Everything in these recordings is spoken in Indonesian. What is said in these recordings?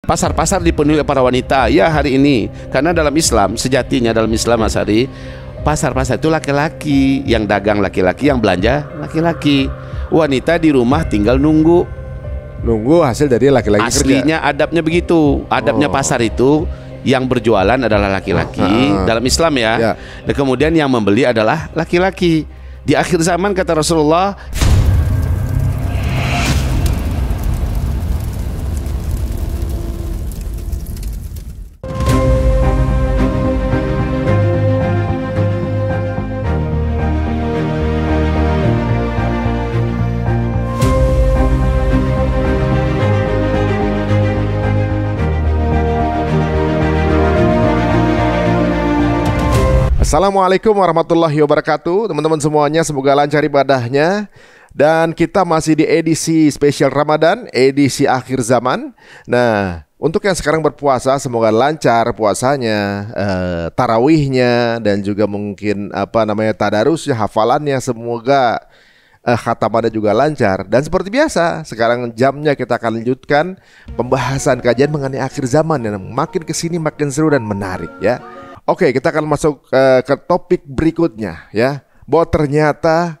pasar-pasar dipenuhi oleh para wanita. Ya hari ini, karena dalam Islam, sejatinya dalam Islam Mas Ari, pasar-pasar itu laki-laki, yang dagang laki-laki, yang belanja laki-laki. Wanita di rumah tinggal nunggu hasil dari laki-laki kerja. Aslinya adabnya begitu. Adabnya pasar itu yang berjualan adalah laki-laki dalam Islam ya. Dan kemudian yang membeli adalah laki-laki. Di akhir zaman kata Rasulullah, Assalamualaikum warahmatullahi wabarakatuh. Teman-teman semuanya, semoga lancar ibadahnya. Dan kita masih di edisi spesial Ramadan, edisi akhir zaman. Nah, untuk yang sekarang berpuasa, semoga lancar puasanya, tarawihnya, dan juga mungkin tadarusnya, hafalannya, semoga khatamannya juga lancar. Dan seperti biasa, sekarang jamnya kita akan lanjutkan pembahasan kajian mengenai akhir zaman yang makin kesini makin seru dan menarik ya. Oke, kita akan masuk ke topik berikutnya ya. Bahwa ternyata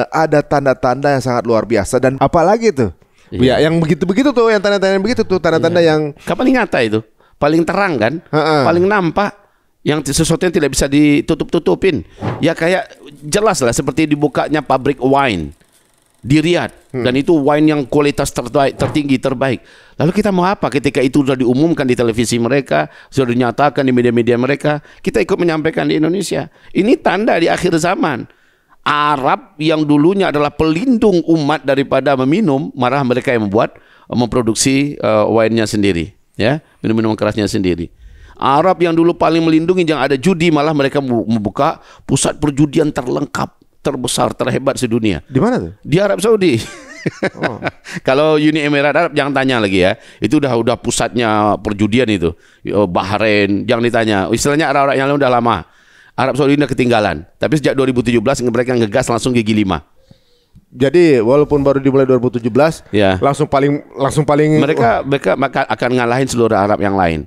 ada tanda-tanda yang sangat luar biasa. Dan apalagi tuh? Ya, yang begitu-begitu tuh, yang tanda-tanda yang begitu tuh, tanda-tanda yang paling nyata itu, paling terang kan, paling nampak, yang sesuatu yang tidak bisa ditutup-tutupin. Ya kayak jelas lah, seperti dibukanya pabrik wine di Riyadh, dan itu wine yang kualitas tertinggi, terbaik. Lalu kita mau apa ketika itu sudah diumumkan di televisi mereka, sudah dinyatakan di media-media mereka, kita ikut menyampaikan di Indonesia. Ini tanda di akhir zaman. Arab yang dulunya adalah pelindung umat daripada meminum, malah mereka yang memproduksi wine-nya sendiri, ya, minum-minum kerasnya sendiri. Arab yang dulu paling melindungi jangan ada judi, malah mereka membuka pusat perjudian terbesar, terhebat sedunia. Di mana tuh? Di Arab Saudi. Kalau Uni Emirat Arab jangan tanya lagi ya. Itu udah pusatnya perjudian itu. Bahrain jangan ditanya. Istilahnya orang-orang yang udah lama. Arab Saudi udah ketinggalan. Tapi sejak 2017 mereka ngegas langsung gigi 5. Jadi walaupun baru dimulai 2017, ya, langsung paling mereka akan ngalahin seluruh Arab yang lain.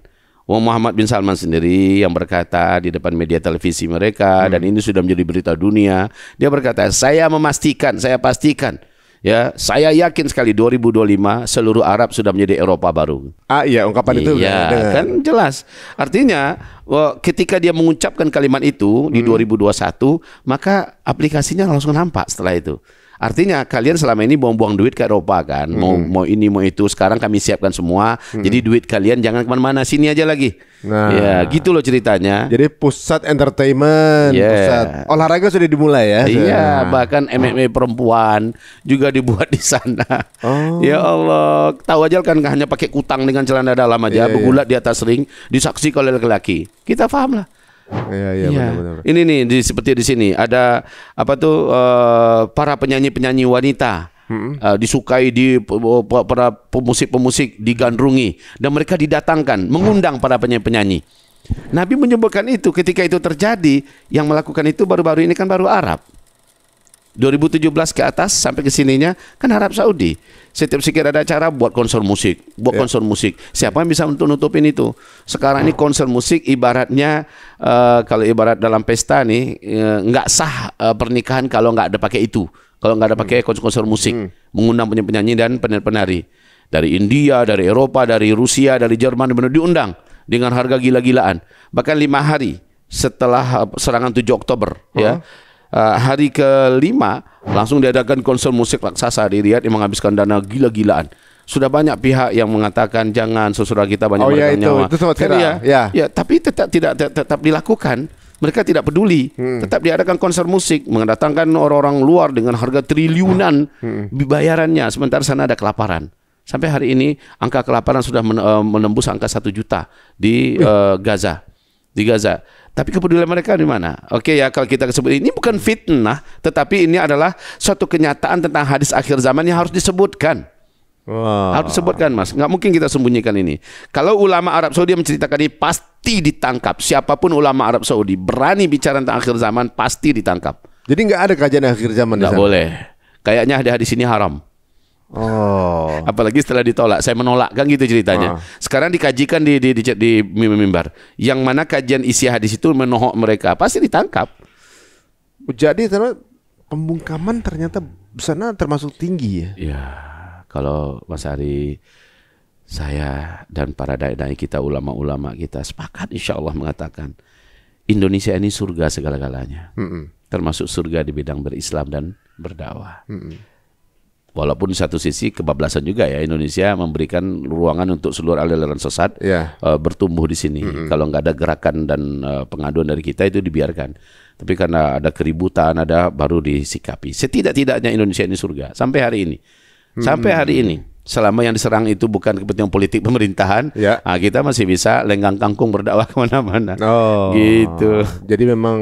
Muhammad bin Salman sendiri yang berkata di depan media televisi mereka, dan ini sudah menjadi berita dunia. Dia berkata, saya pastikan, ya, saya yakin sekali 2025 seluruh Arab sudah menjadi Eropa baru. Iya, ungkapan itu kan jelas. Artinya ketika dia mengucapkan kalimat itu di 2021, maka aplikasinya langsung nampak setelah itu. Artinya kalian selama ini buang-buang duit ke Eropa kan, mau ini mau itu, sekarang kami siapkan semua. Jadi duit kalian jangan kemana-mana, sini aja lagi. Nah, ya gitu loh ceritanya. Jadi pusat entertainment, pusat olahraga sudah dimulai ya. Iya, bahkan MMA perempuan juga dibuat di sana. Ya Allah, tahu aja kan hanya pakai kutang dengan celana dalam aja, bergulat di atas ring, disaksikan oleh laki-laki. Kita paham lah. Benar-benar. Ini nih seperti di sini ada para penyanyi-penyanyi wanita disukai di para pemusik-pemusik digandrungi, dan mereka didatangkan mengundang para penyanyi-penyanyi. Nabi menyebutkan itu ketika itu terjadi, yang melakukan itu baru-baru ini kan baru Arab. 2017 ke atas sampai ke sininya kan Arab Saudi. Setiap sekir ada acara buat konser musik, konser musik. Siapa yang bisa untuk nutupin itu? Sekarang ini konser musik ibaratnya kalau ibarat dalam pesta nih nggak sah pernikahan kalau nggak ada pakai itu. Kalau nggak ada pakai konser musik, mengundang penyanyi dan penari dari India, dari Eropa, dari Rusia, dari Jerman, benar diundang dengan harga gila-gilaan. Bahkan 5 hari setelah serangan 7 Oktober, ya. Hari ke-5 langsung diadakan konser musik raksasa di Riyadh yang menghabiskan dana gila-gilaan. Sudah banyak pihak yang mengatakan jangan, saudara kita banyak meregang nyawa. Itu sempat viral. Ya, tapi tetap dilakukan. Mereka tidak peduli. Tetap diadakan konser musik, mendatangkan orang-orang luar dengan harga triliunan bayarannya, sementara sana ada kelaparan. Sampai hari ini angka kelaparan sudah menembus angka 1 juta di Gaza. Di Gaza. Tapi kepedulian mereka di mana? Oke ya, kalau kita sebut ini bukan fitnah, tetapi ini adalah suatu kenyataan tentang hadis akhir zaman yang harus disebutkan. Harus disebutkan, Mas. Nggak mungkin kita sembunyikan ini. Kalau ulama Arab Saudi menceritakan ini pasti ditangkap. Siapapun ulama Arab Saudi berani bicara tentang akhir zaman pasti ditangkap. Jadi nggak ada kajian akhir zaman di sana? Nggak boleh. Kayaknya hadis ini haram. Oh. Apalagi setelah ditolak, saya menolak kan gitu ceritanya. Sekarang dikajikan di mimbar. Yang mana kajian isi hadis itu menohok mereka, pasti ditangkap. Jadi pembungkaman ternyata di sana termasuk tinggi ya. Ya, kalau Mas Ari, saya dan para dai-dai kita, ulama-ulama kita sepakat insya Allah mengatakan Indonesia ini surga segala-galanya. Termasuk surga di bidang berislam dan berdakwah. Walaupun di satu sisi kebablasan juga ya, Indonesia memberikan ruangan untuk seluruh aliran sesat bertumbuh di sini. Kalau nggak ada gerakan dan pengaduan dari kita itu dibiarkan. Tapi karena ada keributan, baru disikapi. Setidak-tidaknya Indonesia ini surga sampai hari ini. Sampai hari ini, selama yang diserang itu bukan kepentingan politik pemerintahan, kita masih bisa lenggang kangkung berdakwah kemana-mana. Gitu. Jadi memang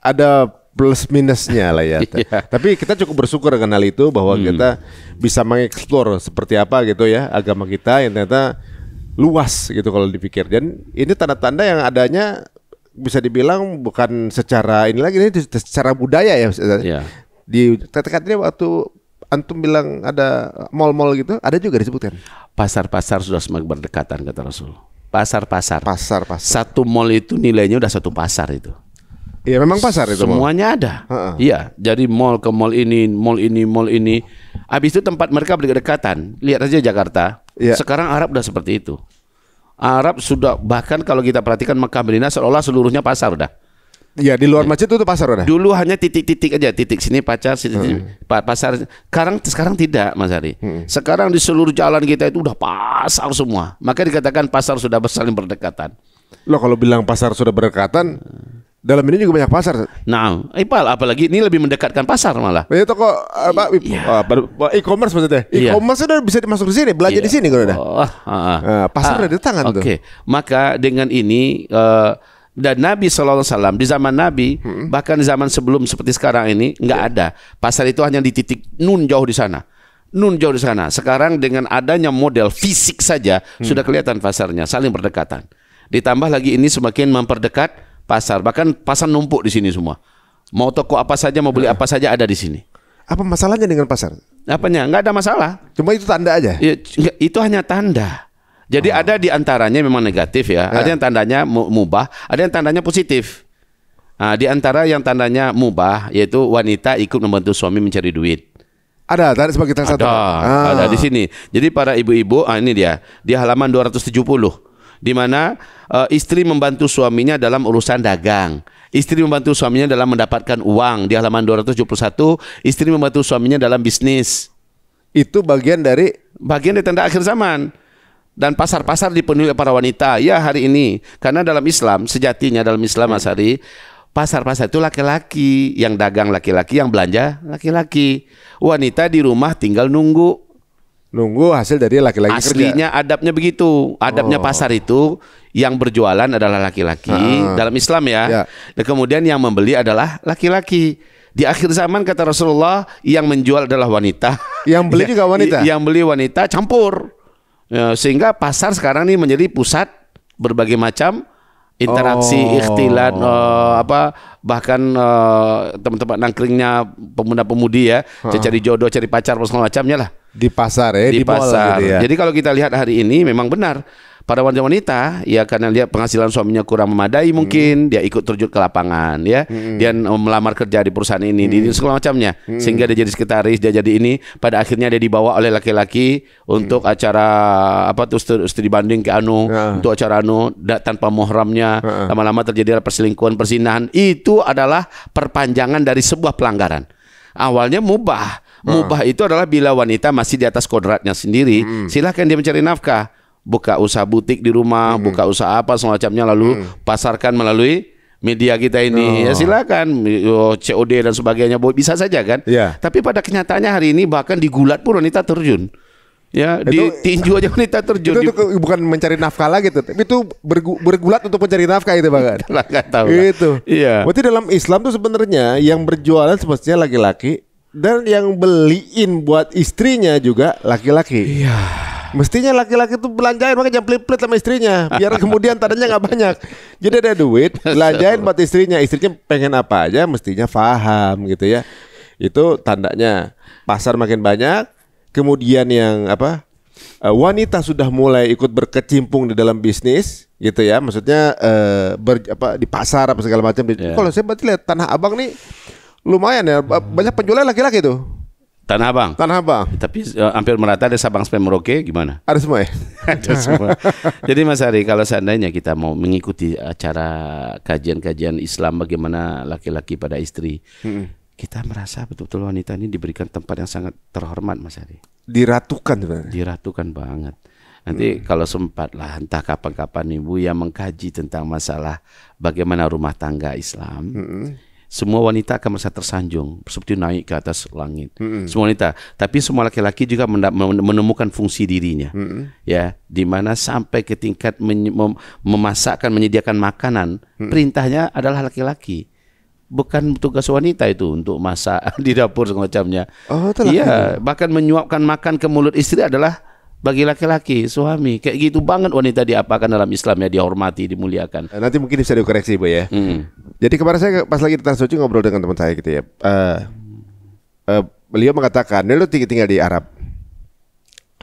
ada plus minusnya lah ya. Tapi kita cukup bersyukur dengan hal itu, bahwa kita bisa mengeksplor seperti apa gitu ya agama kita yang ternyata luas gitu kalau dipikir. Dan ini tanda-tanda yang adanya bisa dibilang bukan secara ini lagi, ini secara budaya ya. Di kata-katanya waktu antum bilang ada mall-mall gitu, ada juga disebutkan. Pasar-pasar sudah semakin berdekatan kata Rasul. Pasar-pasar. Satu mall itu nilainya udah satu pasar itu. Iya, memang pasar itu. Semuanya ada. Iya, jadi mall ke mall ini, mall ini, mall ini. Habis itu tempat mereka berdekatan. Lihat aja Jakarta. Sekarang Arab udah seperti itu. Arab sudah, bahkan kalau kita perhatikan Mekah Madinah seolah seluruhnya pasar udah. Iya, di luar masjid itu pasar udah. Dulu hanya titik-titik aja, titik sini pasar, sini pasar. Sekarang tidak, Mas Ari. Sekarang di seluruh jalan kita itu udah pasar semua. Maka dikatakan pasar sudah saling berdekatan. Loh, kalau bilang pasar sudah berdekatan, dalam ini juga banyak pasar. Nah, apalagi ini lebih mendekatkan pasar malah. Ini toko e-commerce maksudnya. E-commerce udah bisa dimasuk di sini, belanja di sini kalau udah. Pasar udah di tangan tuh. Oke, maka dengan ini dan Nabi SAW di zaman Nabi, bahkan di zaman sebelum seperti sekarang ini nggak ada. Pasar itu hanya di titik nun jauh di sana. Sekarang dengan adanya model fisik saja sudah kelihatan pasarnya, saling berdekatan. Ditambah lagi ini semakin memperdekat pasar, bahkan pasar numpuk di sini semua. Mau toko apa saja, mau beli apa saja ada di sini. Apa masalahnya dengan pasar? Apanya? Nggak ada masalah. Cuma itu tanda aja. Itu hanya tanda. Jadi ada di antaranya memang negatif ya. Ada yang tandanya mubah, ada yang tandanya positif. Nah, di antara yang tandanya mubah yaitu wanita ikut membantu suami mencari duit. Ada sebagai salah satu. Ada di sini. Jadi para ibu-ibu, ini dia di halaman 270. Di mana istri membantu suaminya dalam urusan dagang. Istri membantu suaminya dalam mendapatkan uang. Di halaman 271, istri membantu suaminya dalam bisnis. Itu bagian dari tanda akhir zaman. Dan pasar-pasar dipenuhi oleh para wanita. Ya, hari ini. Karena dalam Islam, sejatinya dalam Islam Mas Ari, pasar-pasar itu laki-laki, yang dagang laki-laki, yang belanja laki-laki. Wanita di rumah tinggal nunggu hasil dari laki-laki kerja. Aslinya adabnya begitu. Adabnya pasar itu yang berjualan adalah laki-laki dalam Islam ya. Dan kemudian yang membeli adalah laki-laki. Di akhir zaman kata Rasulullah, yang menjual adalah wanita. Yang beli juga wanita. Yang beli wanita campur. Sehingga pasar sekarang ini menjadi pusat berbagai macam interaksi, ikhtilat, bahkan teman-teman nangkringnya pemuda-pemudi ya, cari jodoh, cari pacar, segala macamnya lah. Di pasar ya, di pasar. Gitu ya. Jadi kalau kita lihat hari ini memang benar. Para wanita ya karena lihat penghasilan suaminya kurang memadai mungkin dia ikut terjun ke lapangan ya. Dia melamar kerja di perusahaan ini, di segala macamnya. Sehingga dia jadi sekretaris, dia jadi ini. Pada akhirnya dia dibawa oleh laki-laki untuk acara studi banding ke untuk acara tanpa muhramnya. Lama-lama terjadi perselingkuhan, persinahan. Itu adalah perpanjangan dari sebuah pelanggaran. Awalnya mubah. Mubah itu adalah bila wanita masih di atas kodratnya sendiri, silahkan dia mencari nafkah. Buka usaha butik di rumah, buka usaha apa semacamnya, lalu pasarkan melalui media kita ini. Ya silakan, COD dan sebagainya bisa saja kan. Tapi pada kenyataannya hari ini bahkan digulat pun wanita terjun. Ya, ditinju aja wanita terjun. Itu bukan mencari nafkah lagi tuh, tapi itu bergulat untuk mencari nafkah itu bahkan. Nggak tahu. Itu. Iya. Berarti dalam Islam tuh sebenarnya yang berjualan semestinya laki-laki dan yang beliin buat istrinya juga laki-laki. Iya. Mestinya laki-laki tuh belanjain makanya pelit-pelit sama istrinya biar kemudian tandanya nggak banyak. Jadi ada duit belanjain buat istrinya pengen apa aja mestinya paham gitu ya. Itu tandanya pasar makin banyak, kemudian yang apa? Wanita sudah mulai ikut berkecimpung di dalam bisnis gitu ya. Maksudnya di pasar apa segala macam. Kalau saya berarti lihat Tanah Abang nih lumayan ya, banyak penjualnya laki-laki tuh. Tanah Abang. Tanah Abang. Tapi hampir merata ada Sabang sampai Merauke gimana? Ada semua ya? Ada semua. Jadi Mas Ari, kalau seandainya kita mau mengikuti acara kajian-kajian Islam bagaimana laki-laki pada istri, kita merasa betul-betul wanita ini diberikan tempat yang sangat terhormat, Mas Ari. Diratukan sebenarnya. Diratukan banget. Nanti kalau sempat lah, entah kapan-kapan Ibu yang mengkaji tentang masalah bagaimana rumah tangga Islam, semua wanita akan merasa tersanjung seperti naik ke atas langit. Semua wanita, tapi semua laki-laki juga menemukan fungsi dirinya. Ya, di mana sampai ke tingkat memasakkan, menyediakan makanan, perintahnya adalah laki-laki. Bukan tugas wanita itu untuk masak di dapur semacamnya. Iya, bahkan menyuapkan makan ke mulut istri adalah bagi laki-laki, suami. Kayak gitu banget wanita diapakan dalam Islam ya, dihormati, dimuliakan. Nanti mungkin bisa dikoreksi Bu ya. Jadi kemarin saya pas lagi di Tanah Suci ngobrol dengan teman saya gitu ya. Beliau mengatakan, dia tinggal di Arab,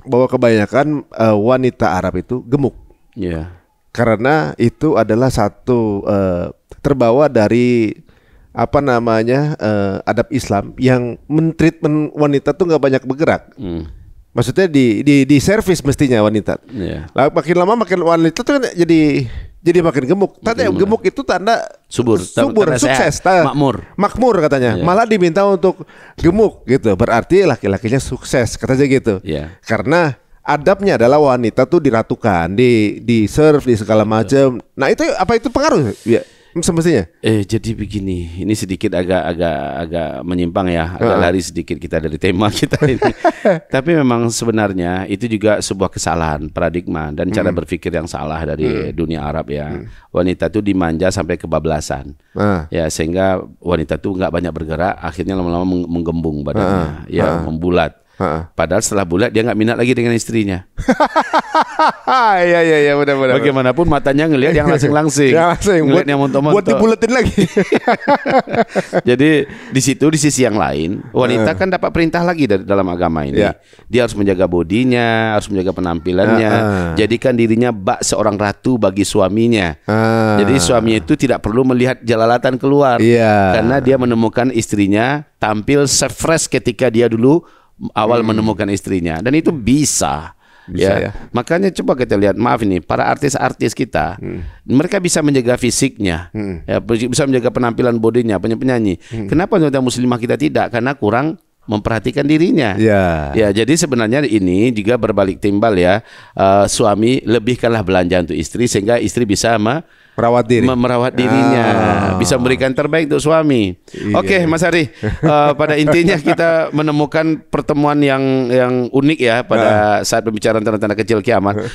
bahwa kebanyakan wanita Arab itu gemuk. Karena itu adalah satu terbawa dari apa namanya adab Islam yang mentreatment wanita tuh nggak banyak bergerak. Maksudnya di servis mestinya wanita. Lalu makin lama makin wanita tuh kan jadi makin gemuk. Tanda gemuk itu tanda subur, sukses, makmur katanya. Malah diminta untuk gemuk gitu. Berarti laki-lakinya sukses katanya gitu. Karena adabnya adalah wanita tuh diratukan, di serve, di segala macam. Nah itu apa itu pengaruh? Ya. Semestinya. Jadi begini, ini sedikit agak menyimpang ya, agak lari sedikit kita dari tema kita ini. Tapi memang sebenarnya itu juga sebuah kesalahan paradigma dan cara berpikir yang salah dari dunia Arab ya. Wanita itu dimanja sampai kebablasan. Ya, sehingga wanita itu nggak banyak bergerak, akhirnya lama-lama menggembung badannya, ya membulat. Padahal setelah bulat dia nggak minat lagi dengan istrinya. Iya benar. Bagaimanapun matanya ngelihat yang langsing-langsing, ngelihat yang montok-montok. Buat dibuletin lagi. Jadi di situ di sisi yang lain wanita kan dapat perintah lagi dari dalam agama ini. Dia harus menjaga bodinya, harus menjaga penampilannya, jadikan dirinya bak seorang ratu bagi suaminya. Jadi suaminya itu tidak perlu melihat jelalatan keluar, karena dia menemukan istrinya tampil se-fresh ketika dia dulu awal menemukan istrinya, dan itu bisa ya. Makanya coba kita lihat, maaf ini para artis-artis kita, mereka bisa menjaga fisiknya, ya, bisa menjaga penampilan bodinya, penyanyi. Kenapa wanita muslimah kita tidak? Karena kurang memperhatikan dirinya. Ya, jadi sebenarnya ini juga berbalik timbal ya. Suami lebihkanlah belanja untuk istri sehingga istri bisa merawat dirinya, bisa memberikan terbaik untuk suami. Oke, Mas Ari, pada intinya kita menemukan pertemuan yang unik ya pada saat pembicaraan tanda-tanda kecil kiamat.